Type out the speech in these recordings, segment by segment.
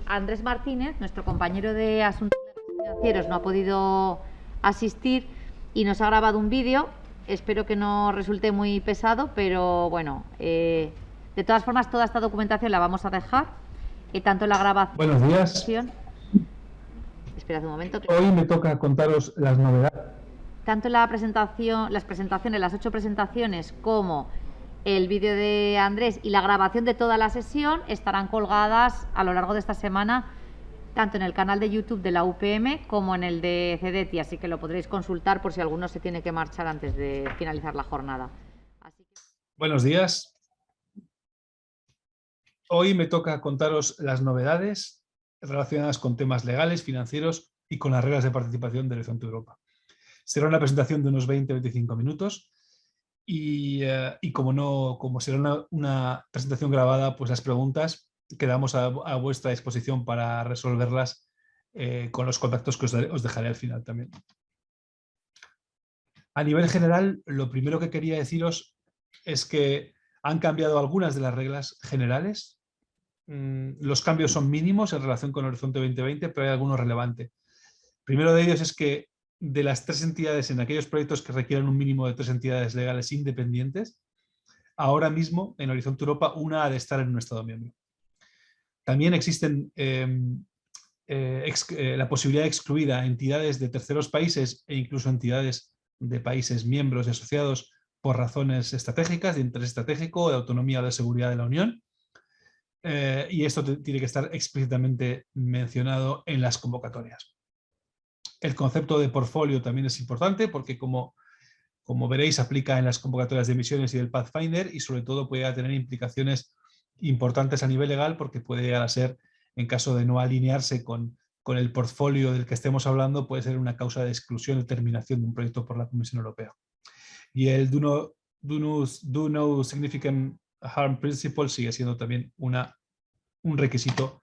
Andrés Martínez, nuestro compañero de Asuntos Financieros, no ha podido asistir y nos ha grabado un vídeo. Espero que no resulte muy pesado, pero bueno, de todas formas toda esta documentación la vamos a dejar, tanto la grabación... Buenos días. Esperad un momento. Hoy me toca contaros las novedades. Tanto la presentación, las 8 presentaciones, como el vídeo de Andrés y la grabación de toda la sesión estarán colgadas a lo largo de esta semana, tanto en el canal de YouTube de la UPM como en el de CEDETI, así que lo podréis consultar por si alguno se tiene que marchar antes de finalizar la jornada. Buenos días. Hoy me toca contaros las novedades relacionadas con temas legales, financieros y con las reglas de participación del Horizonte Europa. Será una presentación de unos 20-25 minutos y como será una presentación grabada, pues las preguntas quedamos a vuestra disposición para resolverlas con los contactos que os dejaré al final también. A nivel general, lo primero que quería deciros es que han cambiado algunas de las reglas generales. Los cambios son mínimos en relación con Horizonte 2020, pero hay algunos relevantes. Primero de ellos es que de las 3 entidades, en aquellos proyectos que requieran un mínimo de 3 entidades legales independientes, ahora mismo en Horizonte Europa una ha de estar en un Estado miembro. También existen la posibilidad de excluir a entidades de terceros países e incluso entidades de países miembros y asociados por razones estratégicas, de interés estratégico, de autonomía o de seguridad de la Unión. Y esto tiene que estar explícitamente mencionado en las convocatorias. El concepto de portfolio también es importante porque, como veréis, aplica en las convocatorias de emisiones y del Pathfinder, y sobre todo puede tener implicaciones importantes a nivel legal porque puede llegar a ser, en caso de no alinearse con el portfolio del que estemos hablando, puede ser una causa de exclusión o terminación de un proyecto por la Comisión Europea. Y el do no significant harm principle sigue siendo también un requisito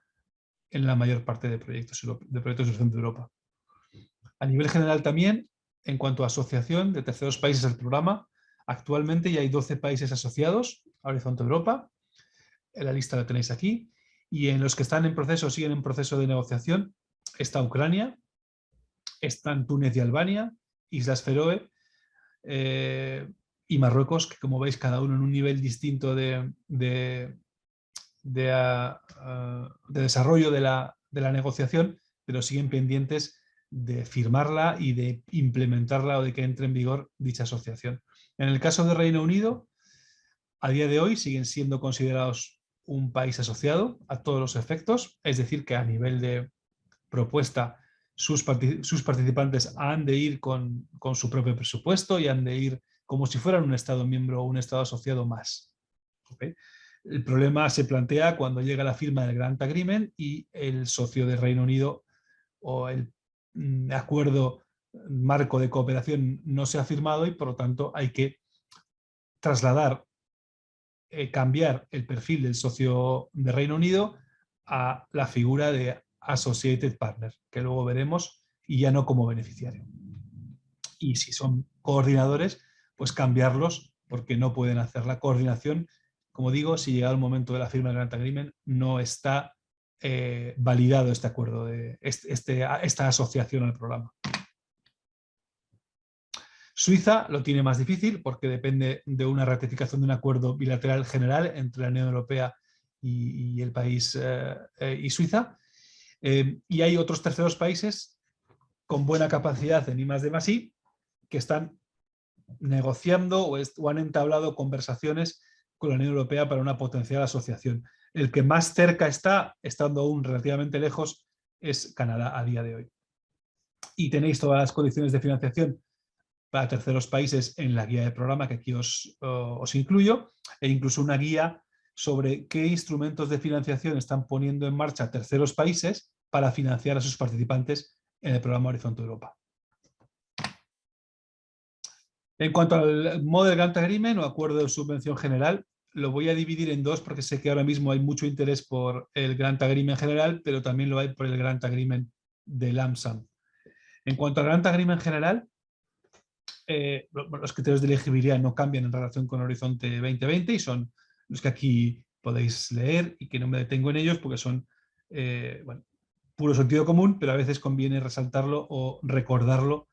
en la mayor parte de proyectos de Horizonte Europa. A nivel general también, en cuanto a asociación de terceros países al programa, actualmente ya hay 12 países asociados a Horizonte Europa. La lista la tenéis aquí. Y en los que están en proceso, siguen en proceso de negociación, está Ucrania, están Túnez y Albania, Islas Feroe y Marruecos, que como veis cada uno en un nivel distinto de desarrollo de la negociación, pero siguen pendientes de firmarla y de implementarla o de que entre en vigor dicha asociación. En el caso de Reino Unido, a día de hoy siguen siendo considerados un país asociado a todos los efectos, es decir, que a nivel de propuesta sus participantes han de ir con su propio presupuesto y han de ir como si fueran un Estado miembro o un Estado asociado más. ¿Okay? El problema se plantea cuando llega la firma del Grant Agreement y el socio del Reino Unido o el acuerdo marco de cooperación no se ha firmado y por lo tanto hay que trasladar, cambiar el perfil del socio de Reino Unido a la figura de Associated Partner, que luego veremos, y ya no como beneficiario. Y si son coordinadores, pues cambiarlos porque no pueden hacer la coordinación. Como digo, si llegado el momento de la firma del Grant Agreement, no está validado este acuerdo, esta asociación al programa. Suiza lo tiene más difícil porque depende de una ratificación de un acuerdo bilateral general entre la Unión Europea y el país y Suiza. Y hay otros terceros países con buena capacidad en I+D+I que están negociando o han entablado conversaciones con la Unión Europea para una potencial asociación. El que más cerca está, estando aún relativamente lejos, es Canadá a día de hoy. Y tenéis todas las condiciones de financiación para terceros países en la guía de programa que aquí os incluyo, e incluso una guía sobre qué instrumentos de financiación están poniendo en marcha terceros países para financiar a sus participantes en el programa Horizonte Europa. En cuanto al Model Grant Agreement o acuerdo de subvención general, lo voy a dividir en dos porque sé que ahora mismo hay mucho interés por el Grant Agreement general, pero también lo hay por el Grant Agreement de LAMSAM. En cuanto al Grant Agreement general, los criterios de elegibilidad no cambian en relación con Horizonte 2020 y son los que aquí podéis leer y que no me detengo en ellos porque son bueno, puro sentido común, pero a veces conviene resaltarlo o recordarlo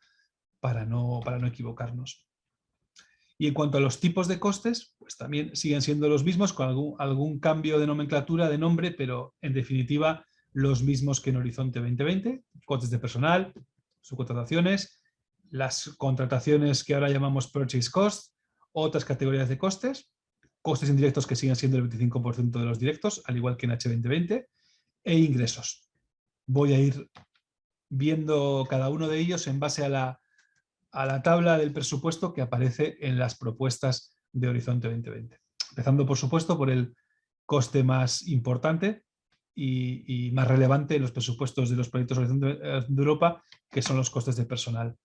para no equivocarnos. Y en cuanto a los tipos de costes, pues también siguen siendo los mismos, con algún cambio de nomenclatura, de nombre, pero en definitiva los mismos que en Horizonte 2020, costes de personal, subcontrataciones, las contrataciones que ahora llamamos purchase cost, otras categorías de costes, costes indirectos que siguen siendo el 25% de los directos, al igual que en H2020, e ingresos. Voy a ir viendo cada uno de ellos en base a la tabla del presupuesto que aparece en las propuestas de Horizonte 2020. Empezando, por supuesto, por el coste más importante y más relevante en los presupuestos de los proyectos Horizonte de Europa, que son los costes de personal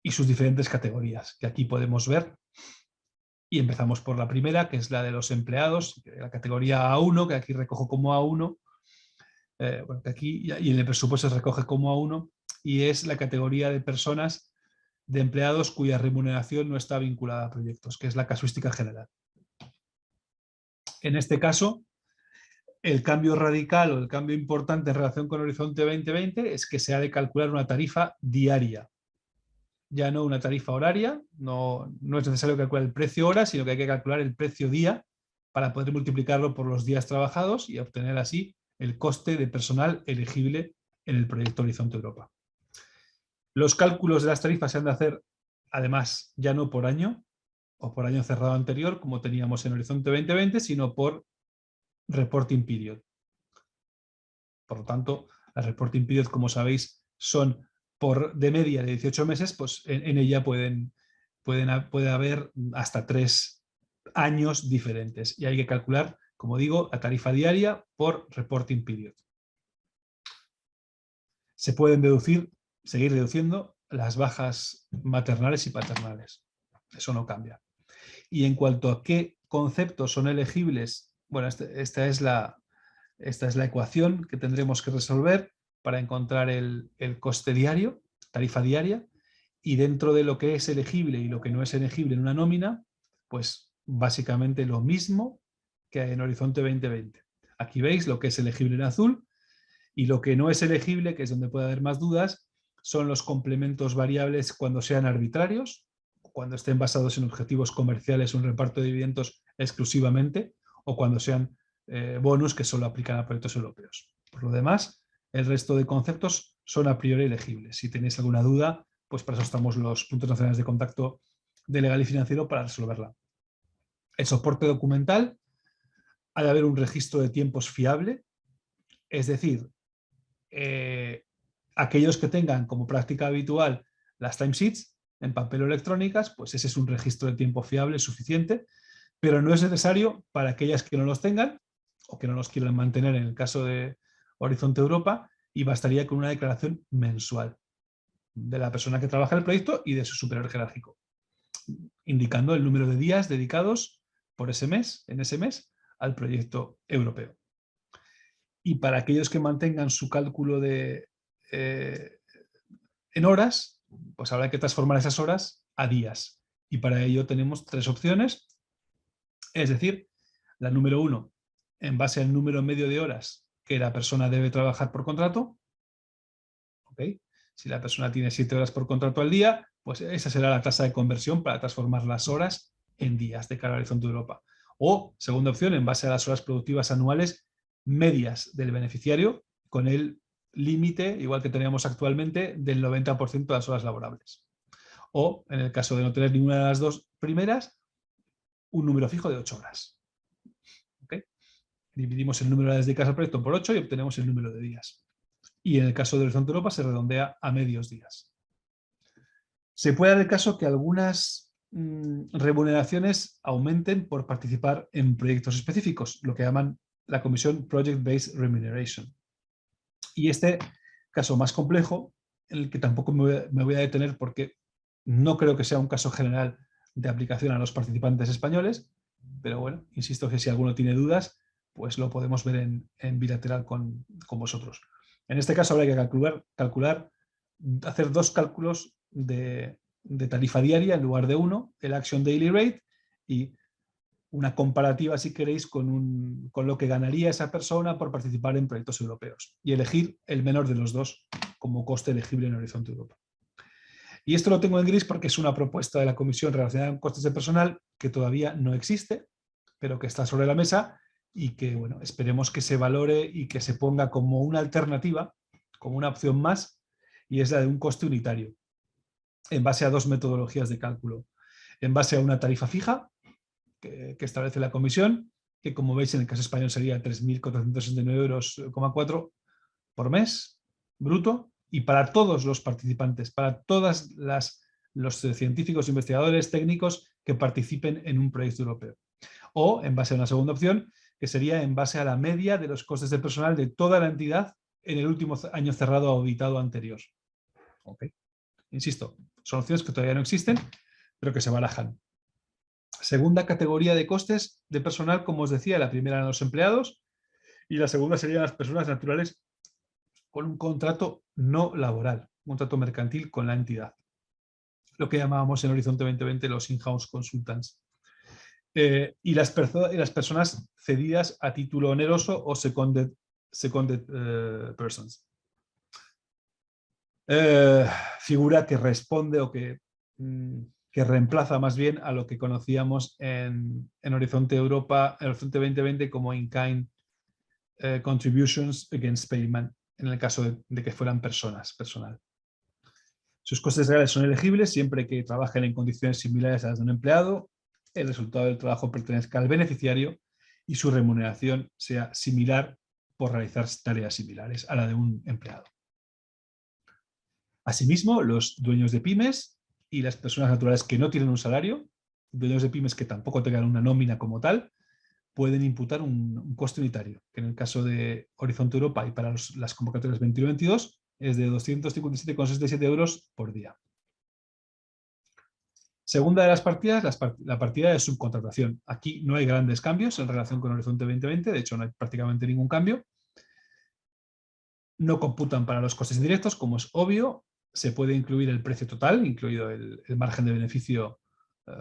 y sus diferentes categorías, que aquí podemos ver. Y empezamos por la primera, que es la de los empleados, la categoría A1, que aquí recojo como A1, bueno, que aquí y en el presupuesto se recoge como A1, y es la categoría de personas, de empleados cuya remuneración no está vinculada a proyectos, que es la casuística general. En este caso, el cambio radical o el cambio importante en relación con Horizonte 2020 es que se ha de calcular una tarifa diaria. Ya no una tarifa horaria, no es necesario calcular el precio hora, sino que hay que calcular el precio día para poder multiplicarlo por los días trabajados y obtener así el coste de personal elegible en el proyecto Horizonte Europa. Los cálculos de las tarifas se han de hacer, además, ya no por año o por año cerrado anterior, como teníamos en Horizonte 2020, sino por reporting period. Por lo tanto, las reporting period, como sabéis, son de media de 18 meses, pues en ella puede haber hasta 3 años diferentes. Y hay que calcular, como digo, la tarifa diaria por reporting period. Se pueden seguir deduciendo las bajas maternales y paternales. Eso no cambia. Y en cuanto a qué conceptos son elegibles, bueno, esta es la ecuación que tendremos que resolver para encontrar el coste diario, tarifa diaria, y dentro de lo que es elegible y lo que no es elegible en una nómina, pues básicamente lo mismo que en Horizonte 2020. Aquí veis lo que es elegible en azul, y lo que no es elegible, que es donde puede haber más dudas, son los complementos variables cuando sean arbitrarios, cuando estén basados en objetivos comerciales o en reparto de dividendos exclusivamente, o cuando sean bonus que solo aplican a proyectos europeos. Por lo demás, el resto de conceptos son a priori elegibles. Si tenéis alguna duda, pues para eso estamos los puntos nacionales de contacto de legal y financiero para resolverla. El soporte documental, ha de haber un registro de tiempos fiable, es decir, aquellos que tengan como práctica habitual las timesheets en papel o electrónicas, pues ese es un registro de tiempo fiable suficiente, pero no es necesario para aquellas que no los tengan o que no los quieran mantener en el caso de Horizonte Europa, y bastaría con una declaración mensual de la persona que trabaja en el proyecto y de su superior jerárquico, indicando el número de días dedicados por ese mes, en ese mes, al proyecto europeo. Y para aquellos que mantengan su cálculo en horas, pues habrá que transformar esas horas a días. Y para ello tenemos 3 opciones. Es decir, la número 1, en base al número medio de horas que la persona debe trabajar por contrato. ¿Okay? Si la persona tiene 7 horas por contrato al día, pues esa será la tasa de conversión para transformar las horas en días de cara a Horizonte Europa. O, segunda opción, en base a las horas productivas anuales medias del beneficiario, con el límite, igual que teníamos actualmente, del 90% de las horas laborables. O, en el caso de no tener ninguna de las dos primeras, un número fijo de 8 horas. ¿Okay? Dividimos el número de horas dedicadas al proyecto por 8 y obtenemos el número de días. Y en el caso de Horizonte Europa se redondea a medios días. Se puede dar el caso que algunas remuneraciones aumenten por participar en proyectos específicos, lo que llaman la comisión Project Based Remuneration. Y este caso más complejo, en el que tampoco me voy a detener porque no creo que sea un caso general de aplicación a los participantes españoles, pero bueno, insisto que si alguno tiene dudas, pues lo podemos ver en bilateral con vosotros. En este caso habrá que hacer 2 cálculos de tarifa diaria en lugar de 1, el Action Daily Rate y una comparativa, si queréis, con lo que ganaría esa persona por participar en proyectos europeos y elegir el menor de los dos como coste elegible en Horizonte Europa. Y esto lo tengo en gris porque es una propuesta de la Comisión relacionada con costes de personal que todavía no existe, pero que está sobre la mesa y que, bueno, esperemos que se valore y que se ponga como una alternativa, como una opción más, y es la de un coste unitario, en base a dos metodologías de cálculo. En base a una tarifa fija que establece la Comisión, que como veis en el caso español sería 3.469,4 € por mes, bruto, y para todos los participantes, para todos los científicos, investigadores, técnicos que participen en un proyecto europeo. O en base a una segunda opción, que sería en base a la media de los costes de personal de toda la entidad en el último año cerrado auditado anterior. Okay. Insisto, son opciones que todavía no existen, pero que se barajan. Segunda categoría de costes de personal, como os decía, la primera eran los empleados y la segunda serían las personas naturales con un contrato no laboral, un contrato mercantil con la entidad. Lo que llamábamos en Horizonte 2020 los in-house consultants. Y las personas cedidas a título oneroso o seconded persons. Figura que responde o que reemplaza más bien a lo que conocíamos en Horizonte Europa, en Horizonte 2020 como in-kind contributions against payment, en el caso de que fueran personal. Sus costes reales son elegibles siempre que trabajen en condiciones similares a las de un empleado, el resultado del trabajo pertenezca al beneficiario y su remuneración sea similar por realizar tareas similares a la de un empleado. Asimismo, los dueños de pymes y las personas naturales que no tienen un salario, dueños de pymes que tampoco tengan una nómina como tal, pueden imputar un coste unitario, que en el caso de Horizonte Europa y para las convocatorias 21-22 es de 257,67 € por día. Segunda de las partidas, la partida de subcontratación. Aquí no hay grandes cambios en relación con Horizonte 2020, de hecho no hay prácticamente ningún cambio. No computan para los costes indirectos, como es obvio. Se puede incluir el precio total, incluido el margen de beneficio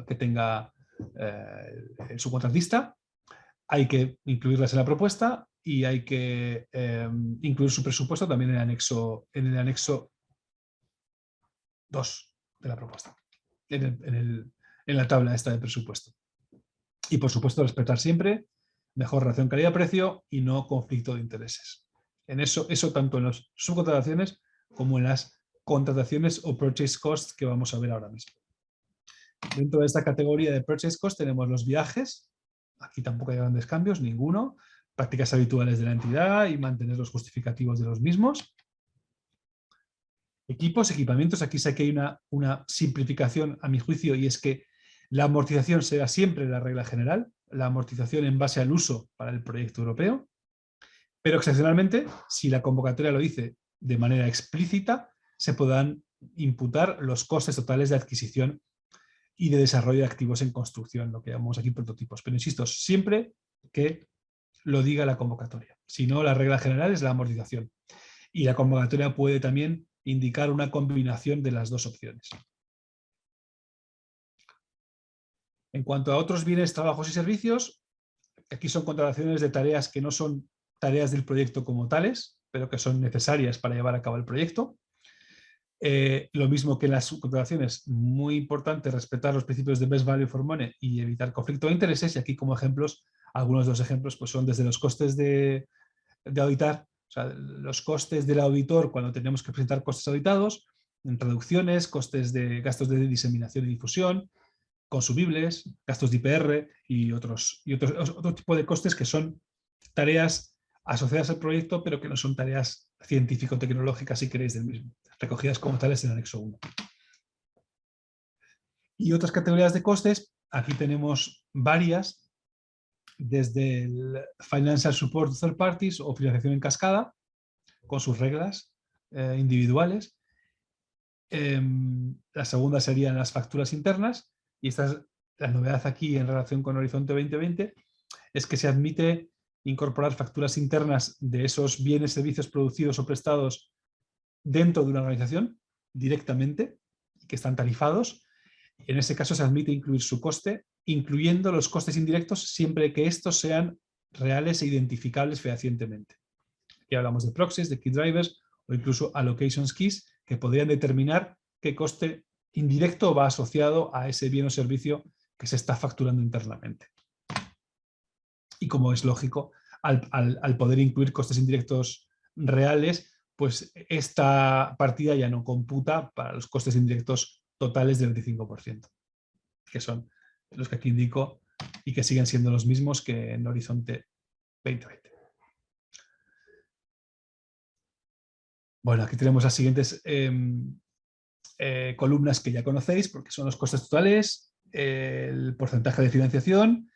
que tenga el subcontratista. Hay que incluirlas en la propuesta y hay que incluir su presupuesto también en el anexo 2 de la propuesta, en la tabla esta de presupuesto. Y por supuesto respetar siempre mejor relación calidad-precio y no conflicto de intereses. En eso tanto en las subcontrataciones como en las contrataciones o purchase costs que vamos a ver ahora mismo. Dentro de esta categoría de purchase cost tenemos los viajes. Aquí tampoco hay grandes cambios, ninguno. Prácticas habituales de la entidad y mantener los justificativos de los mismos. Equipamientos. Aquí sé que hay una simplificación a mi juicio y es que la amortización será siempre la regla general. La amortización en base al uso para el proyecto europeo. Pero excepcionalmente, si la convocatoria lo dice de manera explícita, se podrán imputar los costes totales de adquisición y de desarrollo de activos en construcción, lo que llamamos aquí prototipos. Pero insisto, siempre que lo diga la convocatoria. Si no, la regla general es la amortización. Y la convocatoria puede también indicar una combinación de las dos opciones. En cuanto a otros bienes, trabajos y servicios, aquí son contrataciones de tareas que no son tareas del proyecto como tales, pero que son necesarias para llevar a cabo el proyecto. Lo mismo que en las subcontrataciones, muy importante respetar los principios de best value for money y evitar conflicto de intereses. Y aquí como ejemplos, algunos de los ejemplos pues son desde los costes de auditar, o sea, los costes del auditor cuando tenemos que presentar costes auditados, en traducciones, costes de gastos de diseminación y difusión, consumibles, gastos de IPR y otro tipo de costes que son tareas asociadas al proyecto, pero que no son tareas científico-tecnológicas, si queréis, del mismo, recogidas como tales en el anexo 1. Y otras categorías de costes, aquí tenemos varias, desde el Financial Support Third Parties o financiación en cascada, con sus reglas individuales. La segunda serían las facturas internas, y esta es la novedad aquí en relación con Horizonte 2020, es que se admite incorporar facturas internas de esos bienes, servicios producidos o prestados dentro de una organización directamente, que están tarifados. En ese caso se admite incluir su coste incluyendo los costes indirectos siempre que estos sean reales e identificables fehacientemente. Aquí hablamos de proxies, de key drivers o incluso allocations keys que podrían determinar qué coste indirecto va asociado a ese bien o servicio que se está facturando internamente. Y como es lógico, al poder incluir costes indirectos reales, pues esta partida ya no computa para los costes indirectos totales del 25%, que son los que aquí indico y que siguen siendo los mismos que en Horizonte 2020. Bueno, aquí tenemos las siguientes columnas que ya conocéis, porque son los costes totales, el porcentaje de financiación,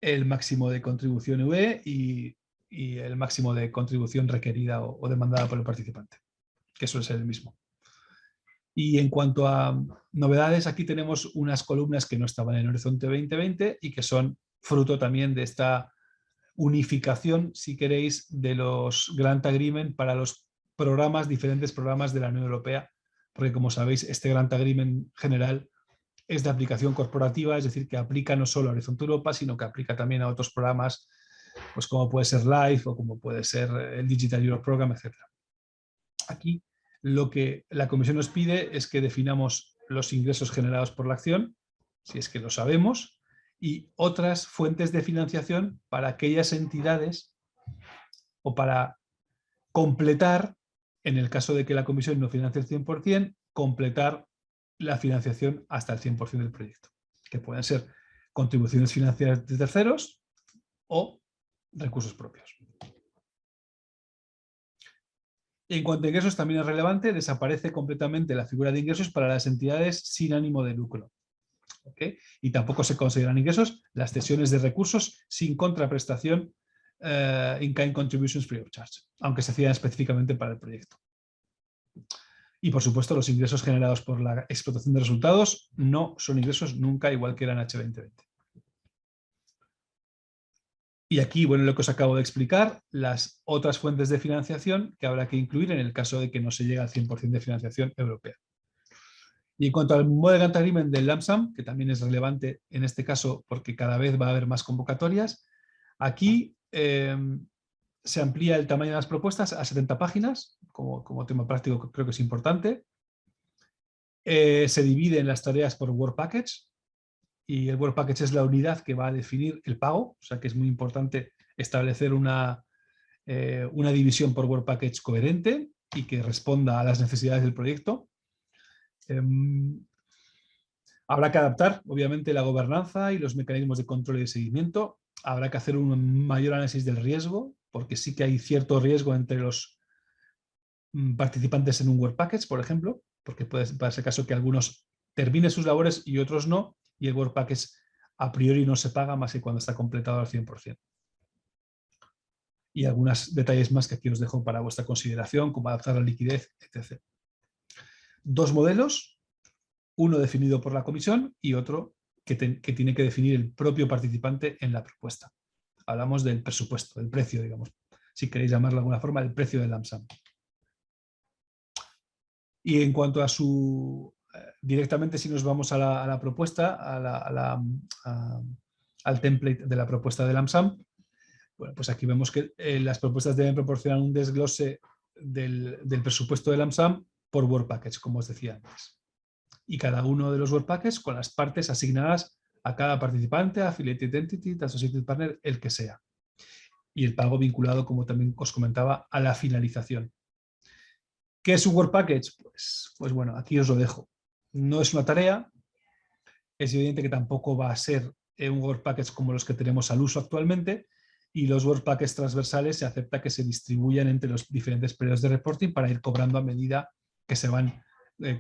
el máximo de contribución UE y el máximo de contribución requerida o demandada por el participante, que suele ser el mismo. Y en cuanto a novedades, aquí tenemos unas columnas que no estaban en Horizonte 2020 y que son fruto también de esta unificación, si queréis, de los Grant Agreement para los programas, diferentes programas de la Unión Europea, porque como sabéis, este Grant Agreement general es de aplicación corporativa, es decir, que aplica no solo a Horizonte Europa, sino que aplica también a otros programas, pues como puede ser LIFE o como puede ser el Digital Europe Program, etc. Aquí lo que la Comisión nos pide es que definamos los ingresos generados por la acción, si es que lo sabemos, y otras fuentes de financiación para aquellas entidades o para completar, en el caso de que la Comisión no financie el 100%, completar la financiación hasta el 100% del proyecto, que pueden ser contribuciones financieras de terceros o recursos propios. En cuanto a ingresos, también es relevante, desaparece completamente la figura de ingresos para las entidades sin ánimo de lucro. ¿Okay? Y tampoco se consideran ingresos las cesiones de recursos sin contraprestación in-kind contributions free of charge, aunque se hacían específicamente para el proyecto. Y por supuesto los ingresos generados por la explotación de resultados no son ingresos nunca igual que eran H2020. Y aquí, bueno, lo que os acabo de explicar, las otras fuentes de financiación que habrá que incluir en el caso de que no se llegue al 100% de financiación europea. Y en cuanto al Model Grant Agreement del LAMSAM, que también es relevante en este caso porque cada vez va a haber más convocatorias, aquí se amplía el tamaño de las propuestas a 70 páginas, como tema práctico creo que es importante. Se divide en las tareas por Work Package, y el Work Package es la unidad que va a definir el pago, o sea que es muy importante establecer una división por Work Package coherente y que responda a las necesidades del proyecto. Habrá que adaptar, obviamente, la gobernanza y los mecanismos de control y de seguimiento. Habrá que hacer un mayor análisis del riesgo, porque sí que hay cierto riesgo entre los participantes en un Work Package, por ejemplo, porque puede ser el caso que algunos terminen sus labores y otros no, y el Work Package a priori no se paga más que cuando está completado al 100%. Y algunos detalles más que aquí os dejo para vuestra consideración, como adaptar la liquidez, etc. Dos modelos, uno definido por la comisión y otro que tiene que definir el propio participante en la propuesta. Hablamos del presupuesto, del precio, digamos, si queréis llamarlo de alguna forma, el precio del LAMSAM. Y en cuanto a su... directamente si nos vamos a la propuesta, al template de la propuesta del LAMSAM, bueno, pues aquí vemos que las propuestas deben proporcionar un desglose del presupuesto del LAMSAM por Work Package, como os decía antes. Y cada uno de los Work Packages con las partes asignadas a cada participante, affiliated entity, associated partner, el que sea. Y el pago vinculado, como también os comentaba, a la finalización. ¿Qué es un Work Package? Pues bueno, aquí os lo dejo. No es una tarea, es evidente que tampoco va a ser un Work Package como los que tenemos al uso actualmente, y los Work Packages transversales se acepta que se distribuyan entre los diferentes periodos de reporting para ir cobrando a medida que se van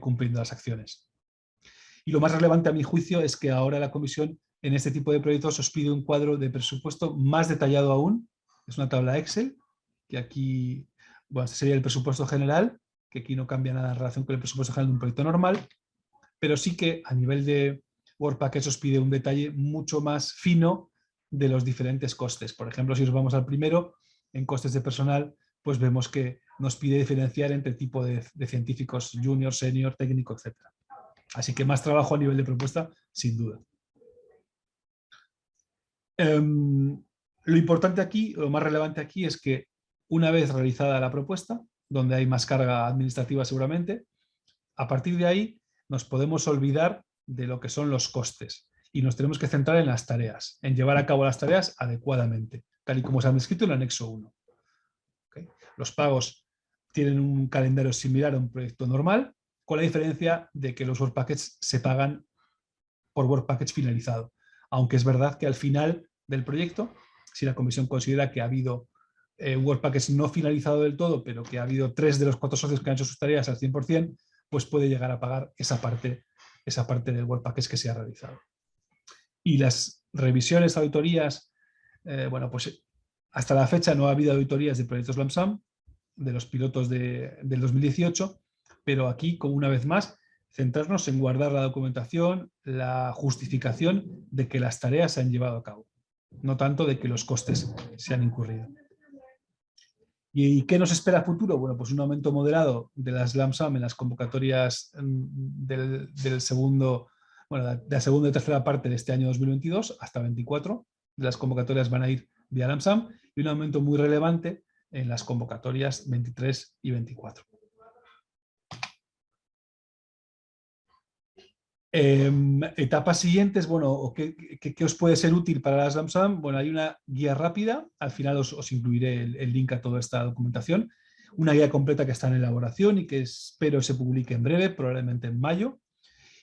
cumpliendo las acciones. Y lo más relevante a mi juicio es que ahora la Comisión en este tipo de proyectos os pide un cuadro de presupuesto más detallado aún. Es una tabla Excel, que aquí, bueno, este sería el presupuesto general, que aquí no cambia nada en relación con el presupuesto general de un proyecto normal, pero sí que a nivel de Work Package os pide un detalle mucho más fino de los diferentes costes. Por ejemplo, si nos vamos al primero, en costes de personal, pues vemos que nos pide diferenciar entre tipo de científicos junior, senior, técnico, etc. Así que más trabajo a nivel de propuesta, sin duda. Lo importante aquí, lo más relevante aquí es que una vez realizada la propuesta, donde hay más carga administrativa seguramente, a partir de ahí nos podemos olvidar de lo que son los costes y nos tenemos que centrar en las tareas, en llevar a cabo las tareas adecuadamente, tal y como se han descrito en el anexo 1. ¿Okay? Los pagos tienen un calendario similar a un proyecto normal, con la diferencia de que los Work Packages se pagan por Work Package finalizado. Aunque es verdad que al final del proyecto, si la comisión considera que ha habido Work Package no finalizado del todo, pero que ha habido 3 de los 4 socios que han hecho sus tareas al 100%, pues puede llegar a pagar esa parte del Work Package que se ha realizado. Y las revisiones, auditorías, bueno, pues hasta la fecha no ha habido auditorías de proyectos lump sum, de los pilotos del 2018, pero aquí, como una vez más, centrarnos en guardar la documentación, la justificación de que las tareas se han llevado a cabo, no tanto de que los costes se han incurrido. ¿Y qué nos espera a futuro? Bueno, pues un aumento moderado de las lump sum en las convocatorias de la segunda y tercera parte de este año 2022 hasta 24 de las convocatorias van a ir vía lump sum y un aumento muy relevante en las convocatorias 23 y 24. Etapas siguientes, bueno, ¿qué os puede ser útil para las lump sum? Bueno, hay una guía rápida, al final os incluiré el link a toda esta documentación, una guía completa que está en elaboración y que espero se publique en breve, probablemente en mayo,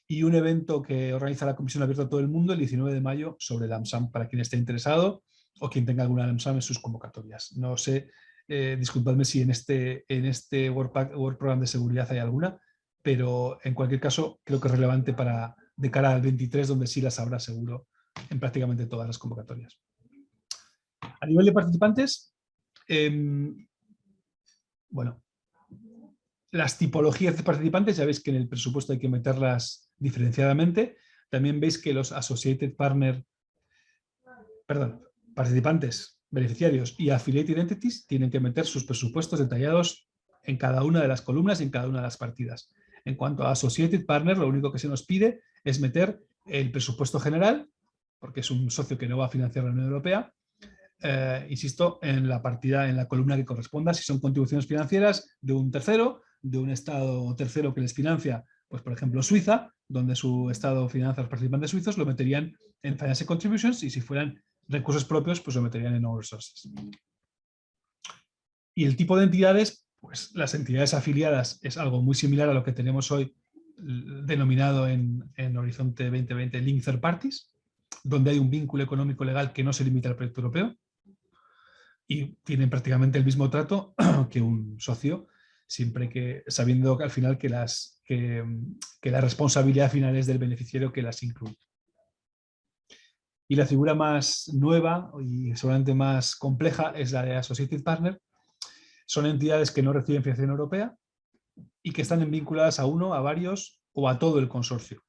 y un evento que organiza la Comisión Abierta a todo el mundo el 19 de mayo sobre lump sum, para quien esté interesado o quien tenga alguna lump sum en sus convocatorias. No sé, disculpadme si en este Work Program de seguridad hay alguna, pero en cualquier caso creo que es relevante de cara al 23, donde sí las habrá seguro en prácticamente todas las convocatorias. A nivel de participantes, bueno, las tipologías de participantes, ya veis que en el presupuesto hay que meterlas diferenciadamente. También veis que los participantes, beneficiarios y affiliated entities tienen que meter sus presupuestos detallados en cada una de las columnas y en cada una de las partidas. En cuanto a Associated Partner, lo único que se nos pide es meter el presupuesto general, porque es un socio que no va a financiar la Unión Europea, insisto, en la partida, en la columna que corresponda, si son contribuciones financieras de un tercero, de un estado tercero que les financia, pues por ejemplo Suiza, donde su estado financia a los participantes suizos, lo meterían en Financial Contributions, y si fueran recursos propios, pues lo meterían en Own Resources. Y el tipo de entidades, pues las entidades afiliadas es algo muy similar a lo que tenemos hoy denominado en Horizonte 2020 Link Third Parties, donde hay un vínculo económico legal que no se limita al proyecto europeo y tienen prácticamente el mismo trato que un socio, siempre que sabiendo que al final que la responsabilidad final es del beneficiario que las incluye. Y la figura más nueva y seguramente más compleja es la de Associated Partner. Son entidades que no reciben financiación europea y que están vinculadas a uno, a varios o a todo el consorcio.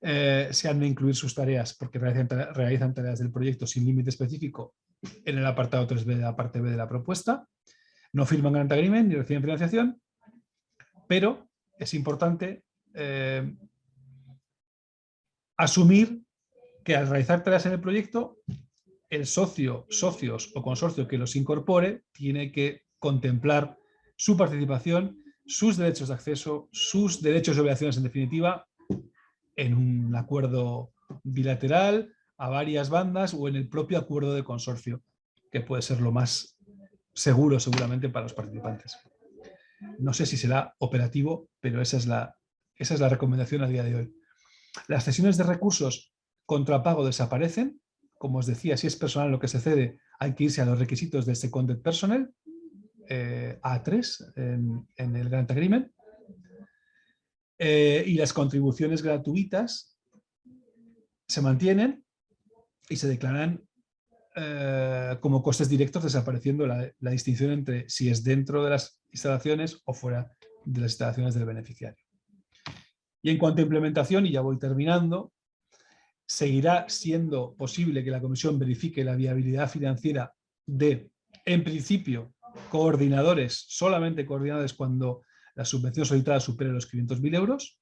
Se han de incluir sus tareas porque realizan tareas del proyecto sin límite específico en el apartado 3b de la parte B de la propuesta. No firman grant agreement ni reciben financiación, pero es importante asumir que al realizar tareas en el proyecto, el socio, socios o consorcio que los incorpore tiene que contemplar su participación, sus derechos de acceso, sus derechos y obligaciones en definitiva, en un acuerdo bilateral, a varias bandas o en el propio acuerdo de consorcio, que puede ser lo más seguro seguramente para los participantes. No sé si será operativo, pero esa es la recomendación a día de hoy. Las cesiones de recursos contra pago desaparecen. Como os decía, si es personal lo que se cede, hay que irse a los requisitos del Seconded Personnel, A3 en el Grant Agreement. Y las contribuciones gratuitas se mantienen y se declaran como costes directos, desapareciendo la distinción entre si es dentro de las instalaciones o fuera de las instalaciones del beneficiario. Y en cuanto a implementación, y ya voy terminando, seguirá siendo posible que la Comisión verifique la viabilidad financiera de, en principio, coordinadores, solamente coordinadores cuando la subvención solicitada supere los 500.000 euros,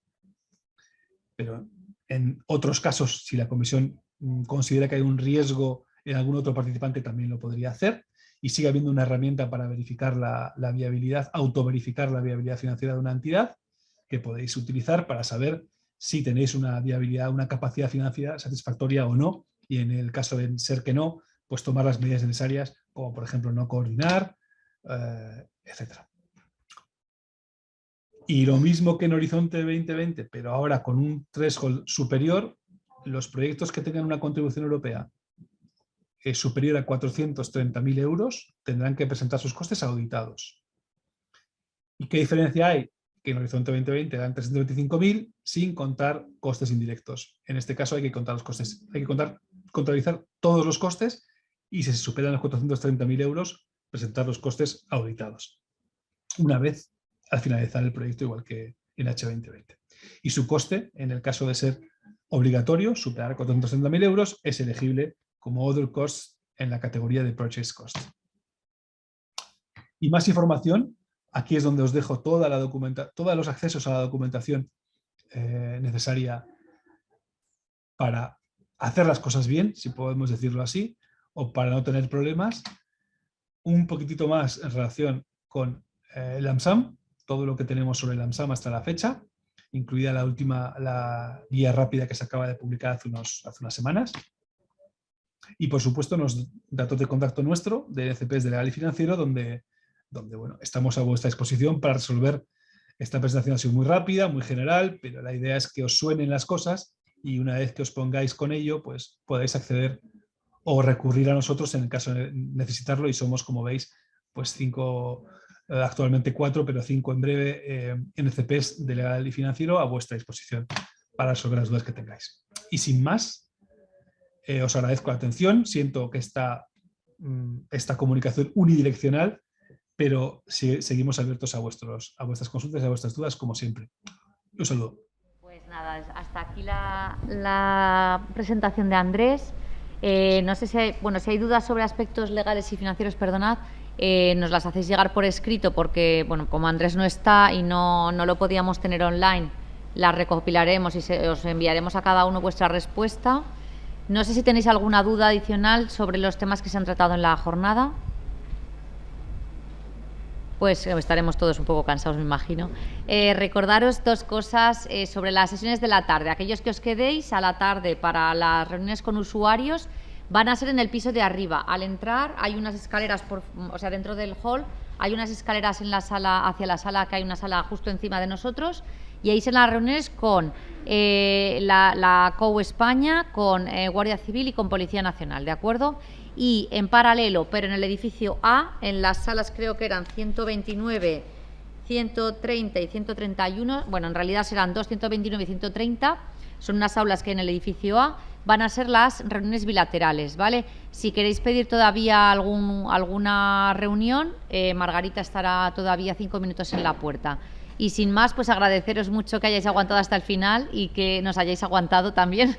pero en otros casos, si la Comisión considera que hay un riesgo en algún otro participante, también lo podría hacer. Y sigue habiendo una herramienta para verificar la viabilidad, autoverificar la viabilidad financiera de una entidad, que podéis utilizar para saber si tenéis una viabilidad, una capacidad financiera satisfactoria o no, y en el caso de ser que no, pues tomar las medidas necesarias, como por ejemplo no coordinar, etc. Y lo mismo que en Horizonte 2020, pero ahora con un threshold superior, los proyectos que tengan una contribución europea superior a 430.000 euros tendrán que presentar sus costes auditados. ¿Y qué diferencia hay? Que en Horizonte 2020 dan 325.000 sin contar costes indirectos. En este caso hay que contar los costes, hay que contabilizar todos los costes, y si se superan los 430.000 euros, presentar los costes auditados una vez al finalizar el proyecto, igual que en H2020. Y su coste, en el caso de ser obligatorio, superar 430.000 euros, es elegible como Other Costs en la categoría de Purchase Cost. Y más información, aquí es donde os dejo todos los accesos a la documentación necesaria para hacer las cosas bien, si podemos decirlo así, o para no tener problemas. Un poquitito más en relación con el AMSAM, todo lo que tenemos sobre el AMSAM hasta la fecha, incluida la guía rápida que se acaba de publicar hace unas semanas. Y por supuesto los datos de contacto nuestro de ECPs de Legal y Financiero, donde bueno, estamos a vuestra disposición para resolver. Esta presentación ha sido muy rápida, muy general, pero la idea es que os suenen las cosas, y una vez que os pongáis con ello, pues podáis acceder o recurrir a nosotros en el caso de necesitarlo, y somos, como veis, pues 5, actualmente 4, pero 5 en breve, NCPs de Legal y Financiero a vuestra disposición para resolver las dudas que tengáis. Y sin más, os agradezco la atención. Siento que esta comunicación unidireccional, pero seguimos abiertos a vuestras consultas y a vuestras dudas, como siempre. Un saludo. Pues nada, hasta aquí la presentación de Andrés. No sé si hay dudas sobre aspectos legales y financieros, perdonad, nos las hacéis llegar por escrito, porque bueno, como Andrés no está y no lo podíamos tener online, las recopilaremos y os enviaremos a cada uno vuestra respuesta. No sé si tenéis alguna duda adicional sobre los temas que se han tratado en la jornada. Pues estaremos todos un poco cansados, me imagino. Recordaros dos cosas sobre las sesiones de la tarde. Aquellos que os quedéis a la tarde para las reuniones con usuarios van a ser en el piso de arriba. Al entrar hay unas escaleras, dentro del hall hay unas escaleras en la sala, hacia la sala, que hay una sala justo encima de nosotros, y ahí son las reuniones con la COU España, con Guardia Civil y con Policía Nacional, ¿de acuerdo? Y en paralelo, pero en el edificio A, en las salas creo que eran 129, 130 y 131, bueno, en realidad serán 129 y 130, son unas aulas que en el edificio A van a ser las reuniones bilaterales, ¿vale? Si queréis pedir todavía alguna reunión, Margarita estará todavía 5 minutos en la puerta. Y sin más, pues agradeceros mucho que hayáis aguantado hasta el final y que nos hayáis aguantado también.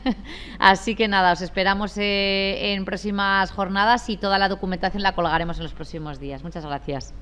Así que nada, os esperamos en próximas jornadas, y toda la documentación la colgaremos en los próximos días. Muchas gracias.